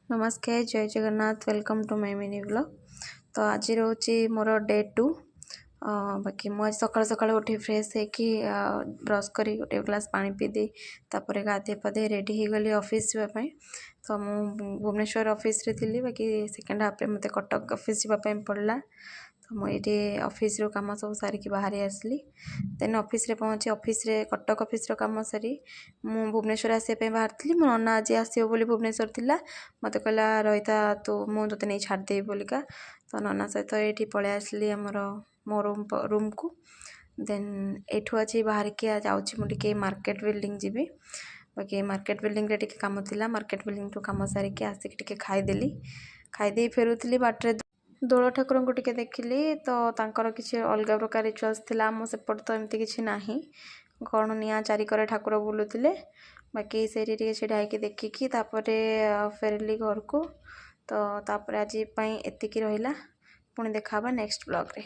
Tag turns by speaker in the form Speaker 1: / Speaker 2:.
Speaker 1: नमस्कार जय Jagannath welcome to my mini blog. तो आज रोचे मोर डे 2। बाकी मुझे सकाल सकाल उठी फ्रेश होकि ब्रश कर गोटे ग्लास पानी पीदे तापर गाधे पाधे रेडी हो गली ऑफिस जावाई। तो मुझे भुवनेश्वर ऑफिस रे थी बाकी सेकेंड हाफ रे मते कटक ऑफिस जावाई पड़ला। तो मुझे ऑफिस रो काम सब सारिकी बाहर आसली। देन ऑफिस रे पहुँची ऑफिस रे कटक ऑफिस रो काम सारी मु भुवनेश्वर आसापी बाहर थी। मो नना आज आसो बोली भुवनेश्वर थिला मत कहला रहीता तो मुझे ते नहीं छाड़देवी बोलिका। तो नना सहित ये पलि आसली आमर मो रूम को। देन एठू अच्छी बाहर के जाऊँगी मुझे मार्केट बिल्डिंग जी बाकी मार्केट बिल्डिंग रे टिके काम थिला। मार्केट बिल्डिंग टू काम सारिकी आसिक टिके खाईदेली। खाईदे फेरुली बाटर दोल ठाकुर को टिके देखिली। तो तांकर किसी अलग प्रकार रिचुअल्स थिला। आम सेपट तो एमती किसी नाही कौन निआ चारिकर ठाकुर बुलूले बाकी से छिड़ा होगी देखिकी फेरली घर को। तो तापर आज एतिकी रहिला पुणी देखा नेक्स्ट ब्लॉग रे।